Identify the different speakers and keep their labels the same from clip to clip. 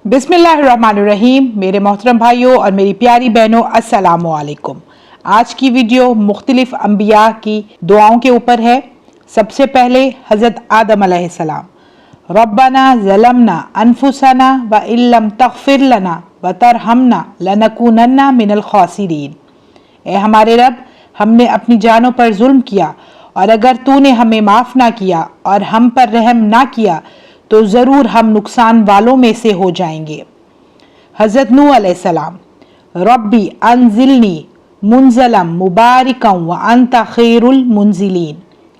Speaker 1: बिस्मिल्लाहिर्रहमानिर्रहीम। मेरे मोहतरम भाइयों और मेरी प्यारी बहनों, अस्सलामु अलैकुम। आज की वीडियो मुख्तलिफ अंबिया की दुआओं के ऊपर है। सबसे पहले हज़रत आदम अलैहिस्सलाम, रब्बना ज़लमना अनफुसना व इल्लम तग़फिर लना व तरहमना लनकूनन्ना मिनल खासिरीन। ए हमारे रब, हमने अपनी जानों पर जुल्म किया और अगर तूने हमें माफ़ ना किया और हम पर रहम ना किया तो ज़रूर हम नुकसान वालों में से हो जाएंगे। हज़रत नूह अलैहिस्सलाम, रब्बी अनज़िलनी मुनज़लम मुबारिकम व अंता खैरुल मुनज़िलीन।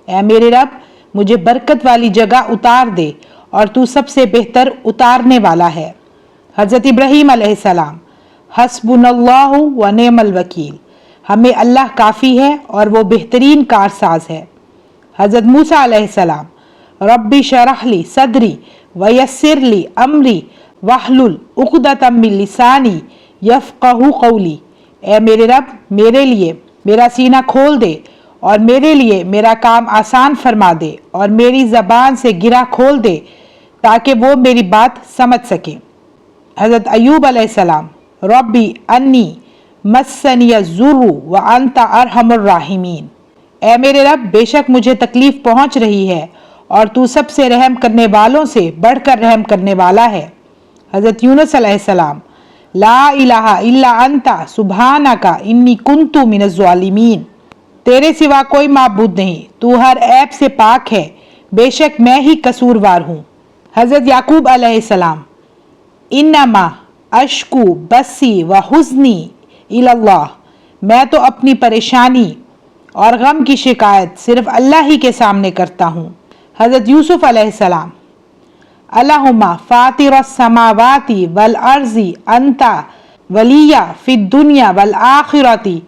Speaker 1: ए मेरे रब, मुझे बरकत वाली जगह उतार दे और तू सबसे बेहतर उतारने वाला है। हज़रत इब्राहीम अलैहिस्सलाम, हस्बुनल्लाहु व निअमल वकील। हमें अल्लाह काफ़ी है और वो बेहतरीन कारसाज है। हज़रत मूसा अलैहिस्सलाम, रब्बी शरहली सदरी वयस्सिरली अमरी वहलुल उक़दतम मिन लिसानी यफ़क़हू क़ौली। ए मेरे रब, मेरे लिए मेरा सीना खोल दे और मेरे लिए मेरा काम आसान फरमा दे और मेरी ज़बान से गिरा खोल दे ताकि वो मेरी बात समझ सके। हज़रत अय्यूब अलैहिस्सलाम, रब्बी अन्नी मस्सनिय ज़ुर्रु व अंता अरहमुर राहिमीन। ए मेरे रब, बेशक मुझे तकलीफ़ पहुँच रही है और तू सबसे रहम करने वालों से बढ़कर रहम करने वाला है। हज़रत यूनुस अलैहिस्सलाम, ला इलाहा इल्ला अंता सुब्हानका इन्नी कुन्तु मिनज़ ज़ालिमीन। तेरे सिवा कोई माबूद नहीं, तू हर ऐब से पाक है, बेशक मैं ही कसूरवार हूँ। हज़रत याकूब अलैहिस्सलाम, इन्नमा अश्कू बस्सी व हुज़्नी इलल्लाह। मैं तो अपनी परेशानी और गम की शिकायत सिर्फ अल्लाह ही के सामने करता हूँ। हज़रत यूसुफ अलैहिस्सलाम, अल्लाहुम्मा फ़ातिरस समावाति वल अर्ज़ी अंता वलिया फ़िद दुनिया वल आखिरती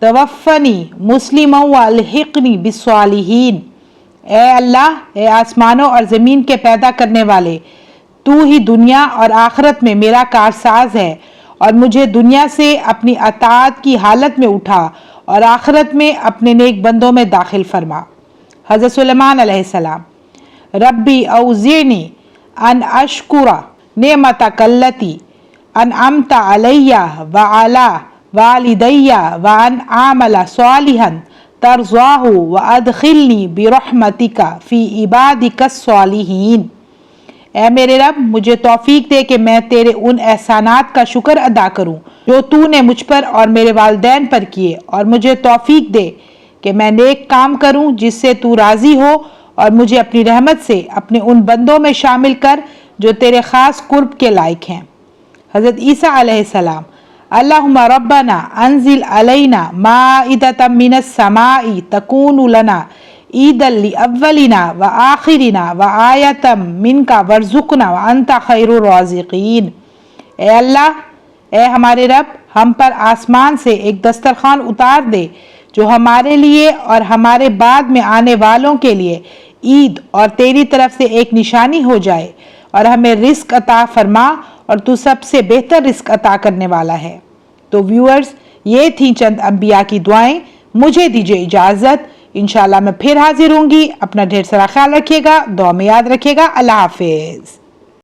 Speaker 1: तवफ़्फ़नी मुस्लिमन व अलहिक़नी बिस्सालिहीन। ए अल्लाह, ए आसमानों और ज़मीन के पैदा करने वाले, तू ही दुनिया और आखिरत में मेरा कारसाज है और मुझे दुनिया से अपनी अताअत की हालत में उठा और आखिरत में अपने नेक बंदों में दाखिल फरमा। हज़रत सुलेमान अलैहिस्सलाम, रब्बी औज़िनी अन अशकुरा नेमतकल्लती अनअमता अलैया व अला वालिदैया व अन आमला सालिहन तरज़ाहु व अदखिलनी बिरहमतिका फ़ी इबादिकस सालिहीन। ए मेरे रब, मुझे तौफीक दे कि मैं तेरे उन एहसानात का शुक्र अदा करूं जो तूने मुझ पर और मेरे वालिदैन पर किए, और मुझे तौफीक दे कि मैं नेक काम करूं जिससे तू राज़ी हो, और मुझे अपनी रहमत से अपने उन बंदों में शामिल कर जो तेरे ख़ास कुर्ब के लायक हैं। हज़रत ईसा अलैहिस्सलाम, अल्लाहुम्मा रब्बना अनज़िल अलैना माइदतम मिनस समाई तकूनु लना ईदल लिअव्वलिना व आखिरिना व आयतम मिनका वरज़ुक़ना व अंता खैरुर राज़िक़ीन। ए अल्लाह, ए हमारे रब, हम पर आसमान से एक दस्तरखान उतार दे जो हमारे लिए और हमारे बाद में आने वालों के लिए ईद और तेरी तरफ से एक निशानी हो जाए, और हमें रिस्क अता फरमा और तू सबसे बेहतर रिस्क अता करने वाला है। तो व्यूअर्स, ये थी चंद अंबिया की दुआएं। मुझे दीजिए इजाज़त, इंशाल्लाह मैं फिर हाजिर होंगी। अपना ढेर सारा ख्याल रखिएगा, दुआ में याद रखिएगा। अल्लाह हाफिज़।